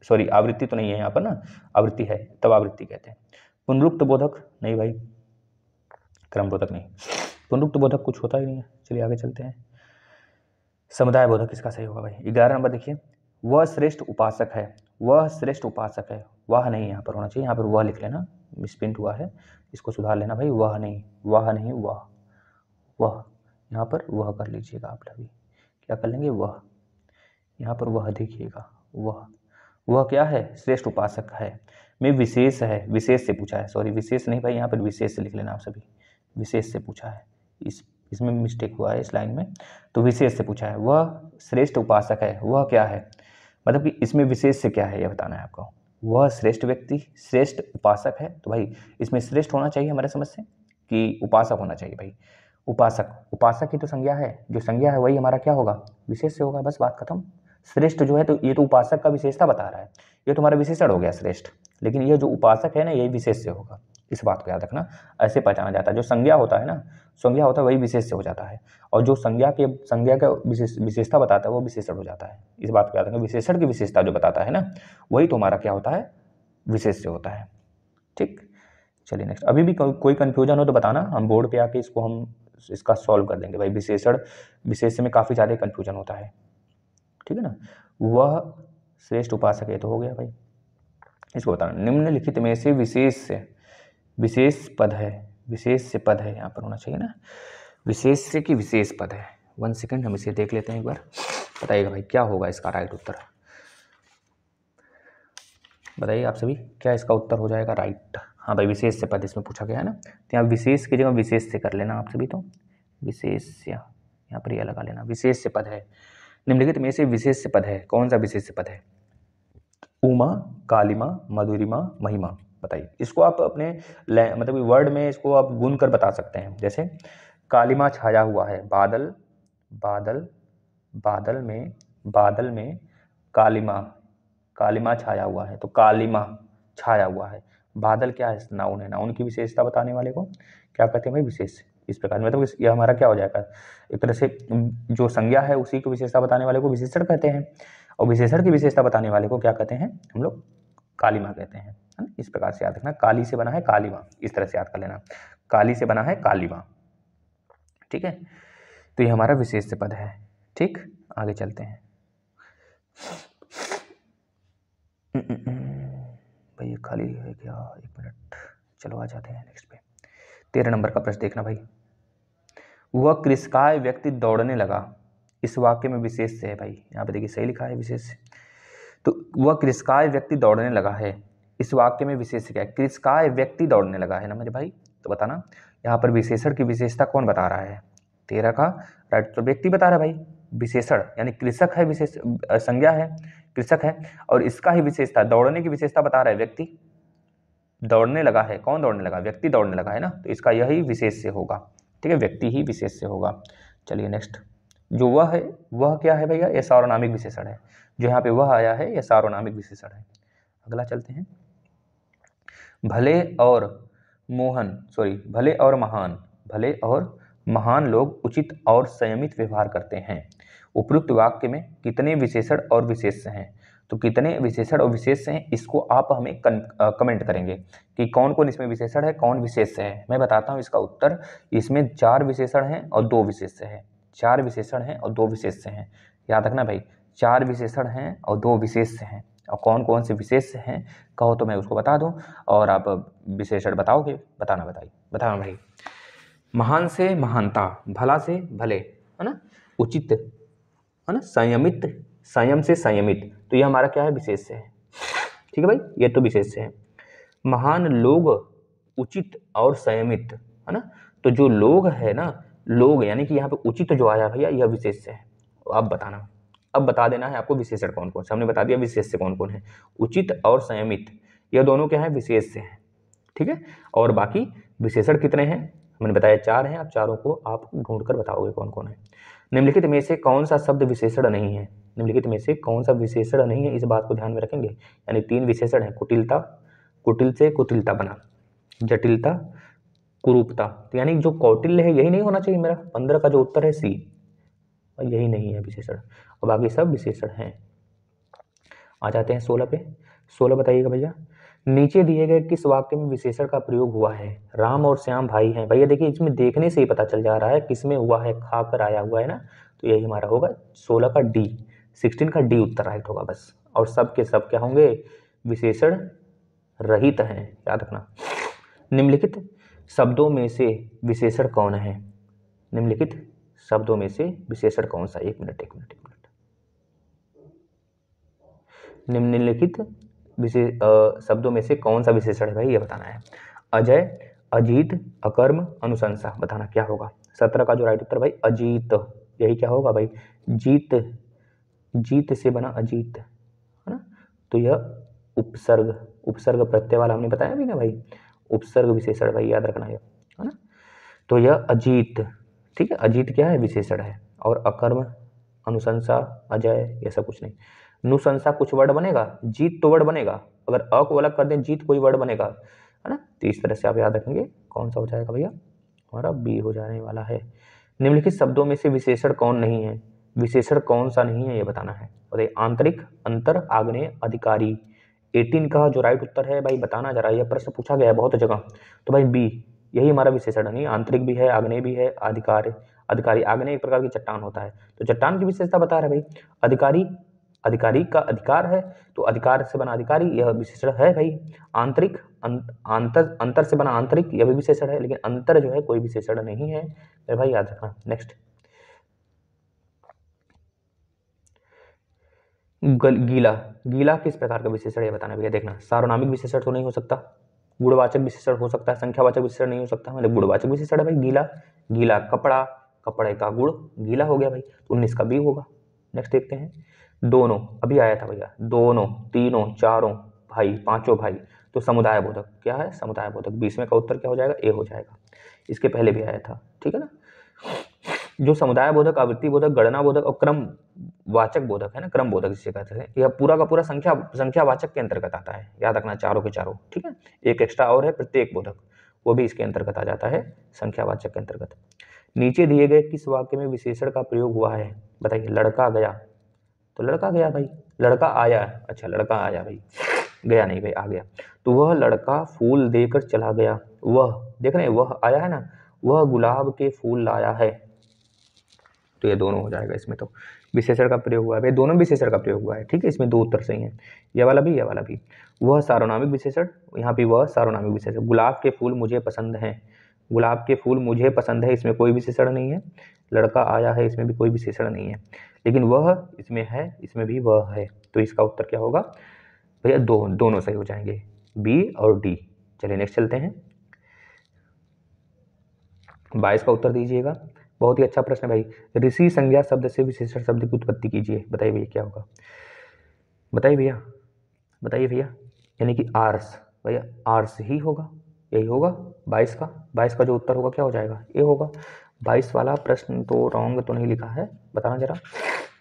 सॉरी, आवृत्ति तो नहीं है यहाँ पर ना, आवृत्ति है तब आवृत्ति कहते हैं। पुनरुक्त बोधक नहीं भाई, क्रम बोधक नहीं, पुनरुक्त बोधक कुछ होता ही नहीं है। चलिए आगे चलते हैं, समुदाय बोधक इसका सही होगा भाई। 11 नंबर देखिए, वह श्रेष्ठ उपासक है, वह श्रेष्ठ उपासक है, वह नहीं यहाँ पर होना चाहिए, यहाँ पर वह लिख लेना, मिसप्रिंट हुआ है, इसको सुधार लेना भाई, वह नहीं, वह नहीं, वह यहाँ पर वह कर लीजिएगा आप लोग, क्या कर लेंगे, वह, यहाँ पर वह देखिएगा, वह क्या है, श्रेष्ठ उपासक है, में विशेष है, विशेष से पूछा है, सॉरी विशेष नहीं भाई, यहाँ पर विशेष से लिख लेना आप सभी, विशेष से पूछा है, इसमें मिस्टेक हुआ है इस लाइन में, तो विशेष से पूछा है, वह श्रेष्ठ उपासक है, वह क्या है, मतलब कि इसमें विशेष से क्या है यह बताना है आपको। वह श्रेष्ठ व्यक्ति श्रेष्ठ उपासक है, तो भाई इसमें श्रेष्ठ होना चाहिए हमारे समझ से, कि उपासक होना चाहिए भाई, उपासक की तो संज्ञा है, जो संज्ञा है वही हमारा क्या होगा, विशेष से होगा, बस बात खत्म। श्रेष्ठ जो है तो ये तो उपासक का विशेषता बता रहा है, ये तो हमारा विशेषण हो गया श्रेष्ठ, लेकिन ये जो उपासक है ना, यही विशेष से होगा, इस बात को याद रखना, ऐसे पहचाना जाता है। जो संज्ञा होता है ना, संज्ञा होता है वही विशेष से हो जाता है, और जो संज्ञा का विशेषता बताता है वो विशेषण हो जाता है, इस बात को याद रखना। विशेषण की विशेषता जो बताता है ना, वही तो हमारा क्या होता है, विशेष से होता है। ठीक, चलिए नेक्स्ट। अभी भी कोई कन्फ्यूजन हो तो बताना, हम बोर्ड पे आके इसका सॉल्व कर देंगे भाई। विशेष में काफ़ी ज़्यादा कन्फ्यूजन होता है, ठीक है ना। वह श्रेष्ठ उपासक है तो हो गया भाई, इसको बताना। निम्नलिखित में से विशेष पद है, विशेष से पद है यहाँ पर होना चाहिए ना, विशेष से कि विशेष पद है। 1 सेकेंड, हम इसे देख लेते हैं एक बार, बताइएगा भाई क्या होगा इसका राइट उत्तर, बताइए आप सभी, क्या इसका उत्तर हो जाएगा राइट। हाँ भाई, विशेष से पद इसमें पूछा गया है ना, तो यहाँ विशेष की जगह विशेष से कर लेना आप सभी, तो विशेष यहाँ पर यह लगा लेना, विशेष से पद है। निम्नलिखित में से विशेष से पद है, कौन सा विशेष से पद है, उमा, कालिमा, मधुरिमा, महिमा, बताइए। इसको आप अपने मतलब वर्ड में इसको आप गुण कर बता सकते हैं, जैसे कालिमा छाया हुआ है, बादल में कालिमा छाया हुआ है, तो कालिमा छाया हुआ है। बादल क्या है, नाउन है, नाउन की विशेषता बताने वाले को क्या कहते हैं भाई, विशेष। इस प्रकार मतलब यह हमारा क्या हो जाएगा, एक तरह से जो संज्ञा है उसी की विशेषता बताने वाले को विशेषण कहते हैं, और विशेषण की विशेषता बताने वाले को क्या कहते हैं हम लोग, कालिमा कहते हैं, है ना। इस प्रकार से याद रखना, काली से बना है कालिमा, इस तरह से याद कर लेना, काली से बना है कालिमा, ठीक है। तो ये हमारा विशेष से पद है। ठीक, आगे चलते हैं भाई, ये खाली है क्या, 1 मिनट, चलो आ जाते हैं नेक्स्ट पे। 13 नंबर का प्रश्न देखना भाई, वह कृषकाय व्यक्ति दौड़ने लगा, इस वाक्य में विशेष से है भाई, यहाँ पे देखिए सही लिखा है विशेष से, तो वह कृषकाय व्यक्ति दौड़ने लगा है, इस वाक्य में विशेष से क्या है, कृषकाय व्यक्ति दौड़ने लगा है ना मेरे भाई, तो बताना यहाँ पर विशेषण की विशेषता कौन बता रहा है, 13 का राइट, तो व्यक्ति बता रहा है भाई, विशेषण यानी कृषक है, विशेष संज्ञा है, कृषक है, और इसका ही विशेषता दौड़ने की विशेषता बता रहा है, व्यक्ति दौड़ने लगा है, कौन दौड़ने लगा, व्यक्ति दौड़ने लगा है ना, तो इसका यही विशेष से होगा, ठीक है, व्यक्ति ही विशेष से होगा। चलिए नेक्स्ट, जो वह है, वह क्या है भैया, यह सार्वनामिक विशेषण है, जो यहाँ पे वह आया है यह सार्वनामिक विशेषण है। अगला चलते हैं, भले और महान लोग उचित और संयमित व्यवहार करते हैं। उपयुक्त वाक्य में कितने विशेषण और विशेष्य हैं, तो कितने विशेषण और विशेष्य हैं, इसको आप हमें कमेंट करेंगे कि कौन कौन इसमें विशेषण है, कौन विशेष्य है। मैं बताता हूँ इसका उत्तर, इसमें 4 विशेषण हैं और 2 विशेष्य हैं, 4 विशेषण हैं और 2 विशेष्य हैं, याद रखना भाई, 4 विशेषण हैं और 2 विशेष्य हैं, और कौन कौन से विशेष हैं कहो तो मैं उसको बता दूं और आप विशेषण बताओगे, बताना भाई। महान से महानता, भला से भले, है ना, उचित, है ना, संयमित, संयम से संयमित, तो ये हमारा क्या है, विशेष है। ठीक है भाई, ये तो विशेष है। महान लोग, उचित और संयमित, है ना, तो जो लोग है ना, लोग यानी कि यहाँ पे उचित जो आया भैया यह विशेष है। अब बताना, अब बता देना है आपको विशेषण कौन कौन से, हमने बता दिया विशेष से कौन कौन है, उचित और संयमित, यह दोनों क्या है, विशेष से हैं। ठीक है, और बाकी विशेषण कितने हैं हमने बताया 4 हैं, अब चारों को आप ढूंढ कर बताओगे कौन कौन है। निम्नलिखित में से कौन सा शब्द विशेषण नहीं है, निम्नलिखित में से कौन सा विशेषण नहीं है, इस बात को ध्यान में रखेंगे। यानी 3 विशेषण है, कुटिलता, कुटिल से कुटिलता बना, जटिलता, कुरूपता, तो यानी जो कौटिल्य है यही नहीं होना चाहिए मेरा, 15 का जो उत्तर है सी, और यही नहीं है विशेषण, और बाकी सब विशेषण हैं। आ जाते हैं 16 पे। 16 बताइएगा भैया, नीचे दिए गए किस वाक्य में विशेषण का प्रयोग हुआ है। राम और श्याम भाई हैं। भैया देखिए इसमें देखने से ही पता चल जा रहा है किसमें हुआ है, खाकर आया हुआ है ना, तो यही हमारा होगा 16 का डी, 16 का डी उत्तर राइट होगा बस। और सब के सब क्या होंगे, विशेषण रहित हैं, याद रखना। निम्नलिखित शब्दों में से विशेषण कौन है, निम्नलिखित शब्दों में से विशेषण कौन सा, एक मिनट निम्नलिखित शब्दों में से कौन सा विशेषण है भाई, ये बताना है। अजय, अजीत, अकर्म, अनुशंसा, बताना क्या होगा। 17 का जो राइट उत्तर भाई अजीत, यही क्या होगा भाई, जीत, जीत से बना अजीत, है ना, तो यह उपसर्ग, उपसर्ग प्रत्यय वाला हमने बताया भी ना भाई, उपसर्ग विशेषण भाई याद रखना है ना, तो यह अजीत, ठीक है, अजीत क्या है, विशेषण है। और अकर्म, अनुशंसा, अजय, ये सब कुछ नहीं। नुशंसा कुछ वर्ड बनेगा, जीत तो वर्ड बनेगा, अगर अ को अलग कर दें जीत कोई वर्ड बनेगा, है ना, तो इस तरह से आप याद रखेंगे। कौन सा हो जाएगा भैया, हमारा बी हो जाने वाला है। निम्नलिखित शब्दों में से विशेषण कौन नहीं है, विशेषण कौन सा नहीं है ये बताना है। बताइए, आंतरिक, अंतर, आग्नेय, अधिकारी। 18 का जो राइट उत्तर है भाई बताना जरा, यह प्रश्न पूछा गया है बहुत जगह, तो भाई बी, यही हमारा विशेषण नहीं, आंतरिक भी है, आग्नेय भी है, अधिकारी, अधिकारी, आग्नेय एक प्रकार की चट्टान होता है, तो चट्टान की विशेषता बता रहे भाई। अधिकारी, अधिकारी का अधिकार है, तो अधिकार से बना अधिकारी, यह विशेषण है भाई। आंतरिक, अंतर, अंतर से बना आंतरिक, यह भी विशेषण है, लेकिन अंतर जो है कोई विशेषण नहीं है मेरे भाई, याद रखना। नेक्स्ट, गीला, गीला किस प्रकार का विशेषण है बताना भैया। देखना, सार्वनामिक विशेषण तो नहीं हो सकता, गुणवाचक विशेषण हो सकता है, संख्यावाचक विशेषण नहीं हो सकता, मतलब गुणवाचक विशेषण है भाई गीला। गीला कपड़ा, कपड़े का गुण गीला हो गया भाई, तो 19 का बी होगा। नेक्स्ट देखते हैं, दोनों, अभी आया था भैया, दोनों, तीनों, चारों भाई, पांचों भाई, तो समुदाय बोधक क्या है, समुदाय बोधक, 20वें का उत्तर क्या हो जाएगा, ए हो जाएगा। इसके पहले भी आया था, ठीक है ना। जो समुदाय बोधक, आवृत्ति बोधक, गणना बोधक और क्रम वाचक बोधक है ना, क्रम बोधक जिसे कहते हैं, यह पूरा का पूरा संख्यावाचक के अंतर्गत आता है, याद रखना, चारों के चारों, ठीक है। एक एक्स्ट्रा और है प्रत्येक बोधक, वो भी इसके अंतर्गत आ जाता है, संख्यावाचक के अंतर्गत। नीचे दिए गए किस वाक्य में विशेषण का प्रयोग हुआ है बताइए। लड़का गया, तो लड़का गया भाई, लड़का आया, अच्छा लड़का आया भाई, गया नहीं भाई, आ गया। तो वह लड़का फूल देकर चला गया, वह, देख रहे हैं, वह आया है ना, वह गुलाब के फूल लाया है, तो ये दोनों हो जाएगा। इसमें तो विशेषण का प्रयोग हुआ है भाई, दोनों विशेषण का प्रयोग हुआ है, ठीक है। इसमें 2 उत्तर सही हैं, ये वाला भी, ये वाला भी। वह सार्वनामिक विशेषण, यहाँ भी वह सार्वनामिक विशेषण। गुलाब के फूल मुझे पसंद हैं, गुलाब के फूल मुझे पसंद है, इसमें कोई विशेषण नहीं है। लड़का आया है, इसमें भी कोई विशेषण नहीं है, लेकिन वह इसमें है, इसमें भी वह है, तो इसका उत्तर क्या होगा भैया, दोनों सही हो जाएंगे, बी और डी। चलिए नेक्स्ट चलते हैं, 22 का उत्तर दीजिएगा। बहुत ही अच्छा प्रश्न है भाई। ऋषि संज्ञा शब्द से विशेषण शब्द की उत्पत्ति कीजिए, बताइए भैया क्या होगा, बताइए भैया, बताइए भैया। यानी कि आर्स, भैया आर्स ही होगा, यही होगा 22 का। 22 का जो उत्तर होगा क्या हो जाएगा, ये होगा। 22 वाला प्रश्न तो रॉन्ग तो नहीं लिखा है, बताना जरा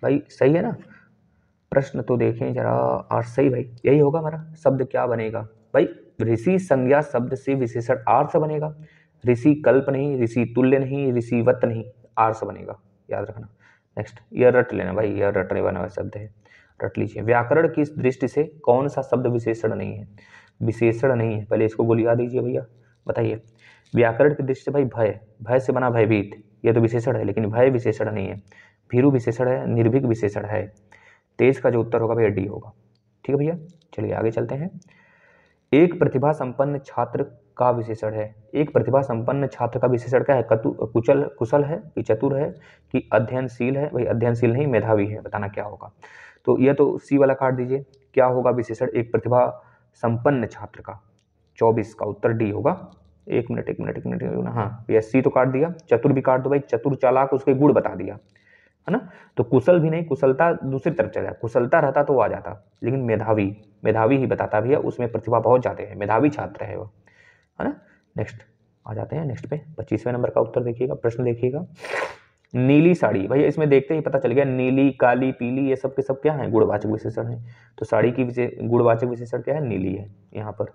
भाई, सही है ना, प्रश्न तो देखें जरा। आर्स सही भाई, यही होगा हमारा। शब्द क्या बनेगा भाई, ऋषि संज्ञा शब्द से विशेषण आर्स बनेगा, ऋषि कल्प नहीं, ऋषि तुल्य नहीं, ऋषिवत नहीं, आर्स बनेगा, याद रखना। नेक्स्ट, यह रट लेना भाई, यह रटने वाला शब्द है, रट लीजिए। व्याकरण की दृष्टि से कौन सा शब्द विशेषण नहीं है, विशेषण नहीं है, पहले इसको गोलिया दीजिए भैया, बताइए। व्याकरण की दृष्टि से भाई भय, भय से बना भयभीत, यह तो विशेषण है, लेकिन भय विशेषण नहीं है। भीरु विशेषण है, निर्भीक विशेषण है। तेज का जो उत्तर होगा भैया डी होगा, ठीक है भैया, चलिए आगे चलते हैं। एक प्रतिभा संपन्न छात्र का विशेषण है। एक प्रतिभा संपन्न छात्र का विशेषण क्या है? कुशल है कि चतुर है कि अध्ययनशील है? भाई अध्ययनशील नहीं, मेधावी है, बताना क्या होगा। तो यह तो सी वाला काट दीजिए। क्या होगा विशेषण एक प्रतिभा संपन्न छात्र का? 24 का उत्तर डी होगा। एक मिनट हाँ भैया, सी तो काट दिया, चतुर भी काट दो भाई, चतुर चालाक उसके गुण बता दिया है ना। तो कुशल भी नहीं, कुशलता दूसरी तरफ चला, कुशलता रहता तो आ जाता, लेकिन मेधावी, मेधावी ही बताता भैया, उसमें प्रतिभा बहुत ज्यादा है, मेधावी छात्र है वो, है ना। नेक्स्ट आ जाते हैं नेक्स्ट पे, 25वें नंबर का उत्तर देखिएगा, प्रश्न देखिएगा। नीली साड़ी, भैया इसमें देखते ही पता चल गया, नीली, काली, पीली, ये सब के सब क्या है? गुणवाचक विशेषण है। तो साड़ी की गुणवाचक विशेषण क्या है? नीली है यहाँ पर।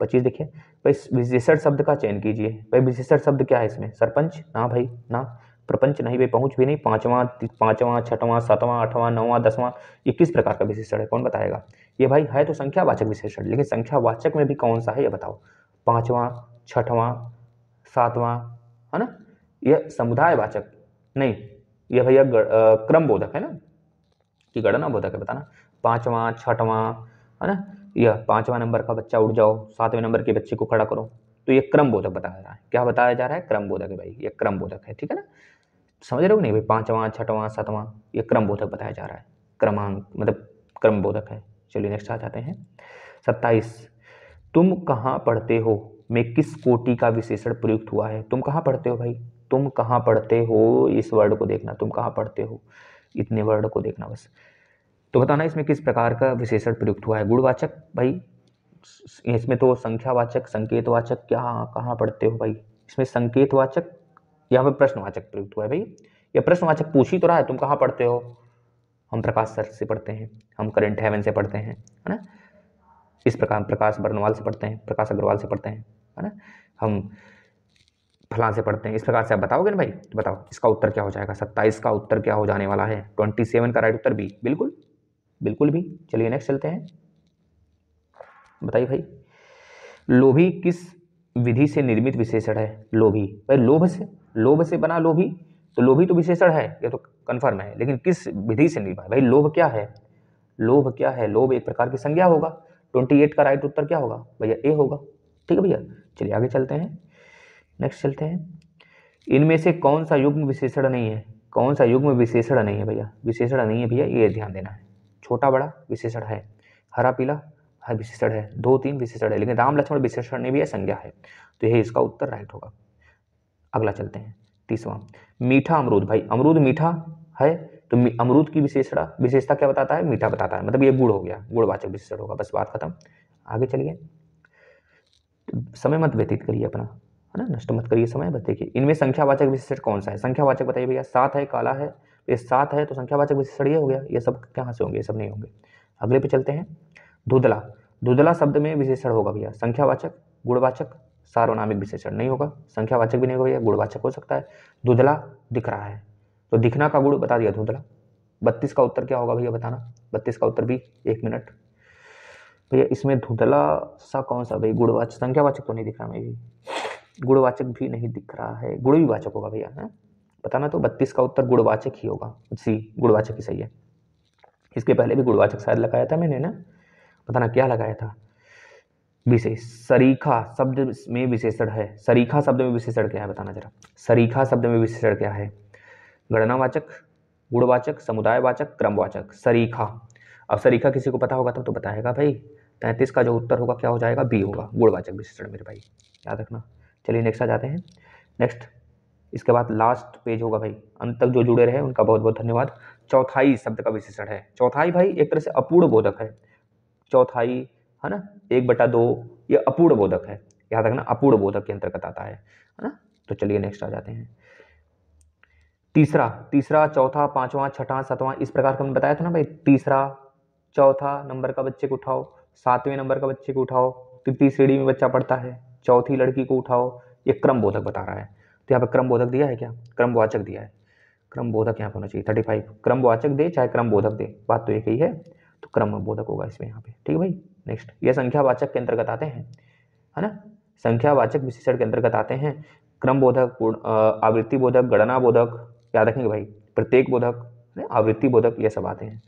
25 देखिए भाई, विशेषण शब्द का चयन कीजिए। भाई विशेषण शब्द क्या है इसमें? सरपंच ना भाई ना, प्रपंच नहीं भाई, पहुंच भी नहीं, पांचवा, छठवां, सातवां, आठवां, नौवां, 10वां, ये किस प्रकार का विशेषण है? कौन बताएगा? ये भाई है तो संख्यावाचक विशेषण, लेकिन संख्यावाचक में भी कौन सा है ये बताओ। पांचवां, छठवां, सातवां, है ना। यह समुदायवाचक नहीं, यह भैया क्रम बोधक है ना, कि गणना बोधक है, बताना। पांचवां, छठवां, है ना, यह 5वां नंबर का बच्चा उठ जाओ, 7वें नंबर के बच्चे को खड़ा करो, तो ये क्रम बोधक बताया जा रहा है। क्या बताया जा रहा है? क्रम बोधक है भाई, ये क्रम बोधक है, ठीक है ना। समझ रहे हो नहीं भाई? 5वां, 6वां, 7वां, ये क्रम बोधक बताया जा रहा है, क्रमांक मतलब क्रम बोधक है। चलिए नेक्स्ट आ जाते हैं। 27, तुम कहाँ पढ़ते हो में किस कोटि का विशेषण प्रयुक्त हुआ है? तुम कहाँ पढ़ते हो भाई, तुम कहाँ पढ़ते हो, इस वर्ड को देखना, तुम कहाँ पढ़ते हो, इतने वर्ड को देखना बस। तो बताना इसमें किस प्रकार का विशेषण प्रयुक्त हुआ है? गुणवाचक भाई, इसमें तो संख्यावाचक, संकेतवाचक, क्या कहाँ पढ़ते हो भाई, इसमें संकेतवाचक, यहाँ पर प्रश्नवाचक प्रयुक्त हुआ है भाई। यह प्रश्नवाचक पूछ ही तो रहा है, तुम कहाँ पढ़ते हो। हम प्रकाश सर से पढ़ते हैं, हम करंट हेवन से पढ़ते हैं, है ना। इस प्रकार प्रकाश बर्नवाल से पढ़ते हैं, प्रकाश अग्रवाल से पढ़ते हैं, है ना। हम फलां से पढ़ते हैं, इस प्रकार से आप बताओगे ना भाई। तो बताओ इसका उत्तर क्या हो जाएगा? 27 का उत्तर क्या हो जाने वाला है? 27 का राइट उत्तर बी, बिल्कुल बिल्कुल भी। चलिए नेक्स्ट चलते हैं, बताइए भाई। लोभी किस विधि से निर्मित विशेषण है? लोभी भाई, लोभ से बना लोभी, तो लोभी तो विशेषण है, ये तो कंफर्म है, लेकिन किस विधि से निर्मित भाई? लोभ क्या है? लोभ क्या है? लोभ एक प्रकार की संज्ञा होगा। 28 का राइट उत्तर क्या होगा भैया? ए होगा, ठीक है भैया। चलिए आगे चलते हैं, नेक्स्ट चलते हैं। इनमें से कौन सा युग्म विशेषण नहीं है? कौन सा युग्म विशेषण नहीं है भैया? विशेषण नहीं है भैया, ये ध्यान देना है। छोटा बड़ा विशेषण है, हरा पीला है विशेषण है, 2 3 विशेषण है, लेकिन राम लक्ष्मण विशेषण नहीं भी है, संज्ञा है, तो यही इसका उत्तर राइट होगा। अगला चलते हैं, 30वां। मीठा अमरूद, भाई अमरूद मीठा है, तो अमरूद की विशेषता क्या बताता है? मीठा बताता है, मतलब ये गुड़ हो गया, गुणवाचक विशेषण होगा, बस बात खत्म। आगे चलिए, समय मत व्यतीत करिए अपना, है ना, नष्ट मत करिए समय, बस देखिए इनमें संख्यावाचक विशेषण कौन सा है? संख्यावाचक बताइए भैया। 7 है, काला है, ये 7 है तो संख्यावाचक विशेषण ये हो गया, ये सब कहाँ से होंगे? ये सब नहीं होंगे। अगले पे चलते हैं, धुंधला। धुंधला शब्द में विशेषण होगा भैया, संख्यावाचक, गुणवाचक, सार्वनामिक विशेषण नहीं होगा, संख्यावाचक भी नहीं होगा भैया, गुणवाचक हो सकता है। धुंधला दिख रहा है, तो दिखना का गुण बता दिया धुंधला। 32 का उत्तर क्या होगा भैया, बताना। 32 का उत्तर भी, 1 मिनट भैया, इसमें धुंधला सा कौन सा भाई? गुणवाचक, संख्यावाचक तो नहीं दिख रहा, मैं भी गुणवाचक भी नहीं दिख रहा है, गुण भी वाचक होगा भैया, है बताना। तो 32 का उत्तर गुणवाचक ही होगा, सी गुणवाचक ही सही है। इसके पहले भी गुणवाचक शायद लगाया था मैंने ना, बताना क्या लगाया था। विशेष, सरीखा शब्द में विशेषण है, सरीखा शब्द में विशेषण क्या है बताना जरा। सरीखा शब्द में विशेषण क्या है? गणनावाचक, गुणवाचक, समुदायवाचक, क्रमवाचक, सरीखा। अब सरीखा किसी को पता होगा तब तो बताएगा भाई। 33 का जो उत्तर होगा क्या हो जाएगा? बी होगा, गुणवाचक विशेषण मेरे भाई, याद रखना। चलिए नेक्स्ट आ जाते हैं, नेक्स्ट इसके बाद लास्ट पेज होगा भाई। अंत तक जो जुड़े रहे उनका बहुत बहुत धन्यवाद। चौथाई शब्द का विशेषण है। चौथाई भाई एक तरह से अपूर्ण बोधक है, चौथाई है ना, 1/2, ये अपूर्ण बोधक है, याद रखना, अपूर्ण बोधक के अंतर्गत आता है ना। तो चलिए नेक्स्ट आ जाते हैं, तीसरा, चौथा, 5वां, 6वां, 7वां, इस प्रकार का हमने बताया था ना भाई। तीसरा चौथा नंबर का बच्चे को उठाओ, 7वें नंबर का बच्चे को उठाओ, तृतीय श्रेणी में बच्चा पढ़ता है, चौथी लड़की को उठाओ, ये क्रम बोधक बता रहा है। तो यहाँ पे क्रम बोधक दिया है क्या? क्रमवाचक दिया है, क्रम बोधक यहाँ पे होना चाहिए। 35 क्रमवाचक दे चाहे क्रम बोधक दे, बात तो एक ही है, तो क्रम बोधक होगा इसमें यहाँ पे, ठीक है भाई। नेक्स्ट, ये संख्यावाचक के अंतर्गत आते हैं, है ना, संख्यावाचक विशेषण के अंतर्गत आते हैं। क्रम बोधक, आवृत्ति बोधक, गणना बोधक, याद रखेंगे भाई, प्रत्येक बोधक, आवृत्ति बोधक, ये सब आते हैं।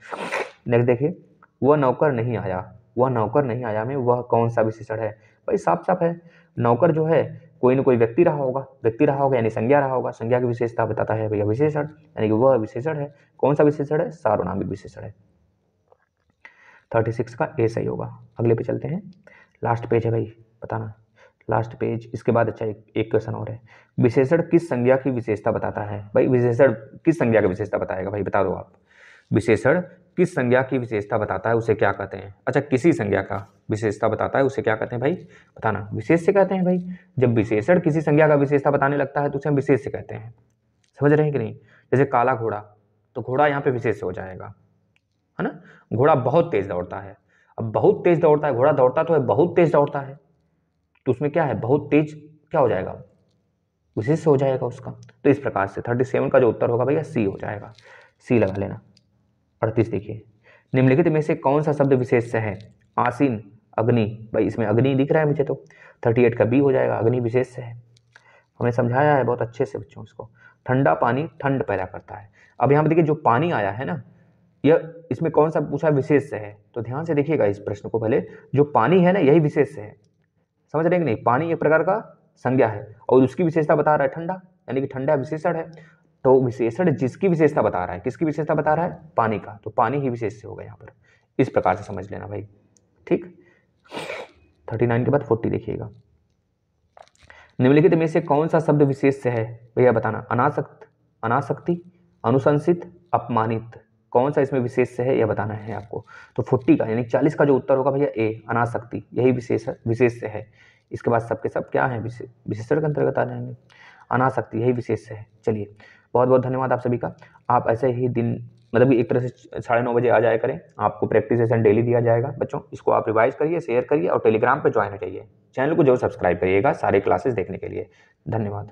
नेक्स्ट देखिए, वह नौकर नहीं आया, वह नौकर नहीं आया में वह कौन सा विशेषण है? भाई साफ साफ है, नौकर जो है कोई ना कोई व्यक्ति रहा होगा यानी संज्ञा रहा होगा, संज्ञा की विशेषता बताता है भैया विशेषण, यानी कि वह विशेषण है। कौन सा विशेषण है? सार्वनामिक विशेषण है। 36 का ए सही होगा। अगले पे चलते हैं, लास्ट पेज है भाई, बताना लास्ट पेज। इसके बाद अच्छा एक क्वेश्चन और है, विशेषण किस संज्ञा की विशेषता बताता है? भाई विशेषण किस संज्ञा की विशेषता बताएगा भाई, बता दो आप। विशेषण किस संज्ञा की विशेषता बताता है, उसे क्या कहते हैं? अच्छा, किसी संज्ञा का विशेषता बताता है उसे क्या कहते हैं भाई, बताना। विशेष से कहते हैं भाई, जब विशेषण किसी संज्ञा का विशेषता बताने लगता है तो उसे हम विशेष से कहते हैं। समझ रहे हैं कि नहीं? जैसे काला घोड़ा, तो घोड़ा यहाँ पे विशेष से हो जाएगा, है ना। घोड़ा बहुत तेज दौड़ता है, अब बहुत तेज दौड़ता है, घोड़ा दौड़ता तो है, बहुत तेज दौड़ता है, तो उसमें क्या है, बहुत तेज क्या हो जाएगा, विशेष हो जाएगा उसका। तो इस प्रकार से 37 का जो उत्तर होगा भैया सी हो जाएगा, सी लगा लेना। 38 देखिए, निम्नलिखित में से कौन सा शब्द विशेष है? आसीन, अग्नि, भाई इसमें अग्नि दिख रहा है मुझे, तो 38 का बी हो जाएगा, अग्नि विशेष से है। हमने समझाया है बहुत अच्छे से बच्चों इसको। ठंडा पानी ठंड पैदा करता है। अब यहाँ पे देखिए जो पानी आया है ना, यह इसमें कौन सा पूछा, विशेष से है, तो ध्यान से देखिएगा इस प्रश्न को पहले। जो पानी है ना यही विशेष से है, समझ रहे हैं कि नहीं? पानी एक प्रकार का संज्ञा है और उसकी विशेषता बता रहा है ठंडा, यानी कि ठंडा विशेषण है। तो विशेषण जिसकी विशेषता बता रहा है, किसकी विशेषता बता रहा है? पानी का, तो पानी ही विशेष से होगा यहाँ पर। इस प्रकार से समझ लेना भाई, ठीक। 39 के बाद 40 देखिएगा, निम्नलिखित में से कौन सा शब्द विशेष से है भैया, बताना। अनासक्त, अनासक्ति, अनुशंसित, अपमानित, कौन सा इसमें विशेष से है यह बताना है आपको। तो 40 का यानी 40 का जो उत्तर होगा भैया ए, अनासक्ति, यही विशेष से है। इसके बाद सबके सब क्या है, विशेषण के अंतर्गत आ जाएंगे। अनासक्ति यही विशेष से है। चलिए, बहुत बहुत धन्यवाद आप सभी का। आप ऐसे ही दिन मतलब कि एक तरह से 9:30 बजे आ जाया करें, आपको प्रैक्टिस सेशन डेली दिया जाएगा बच्चों। इसको आप रिवाइज करिए, शेयर करिए और टेलीग्राम पे ज्वाइन हो जाइए। चैनल को जरूर सब्सक्राइब करिएगा सारे क्लासेस देखने के लिए। धन्यवाद।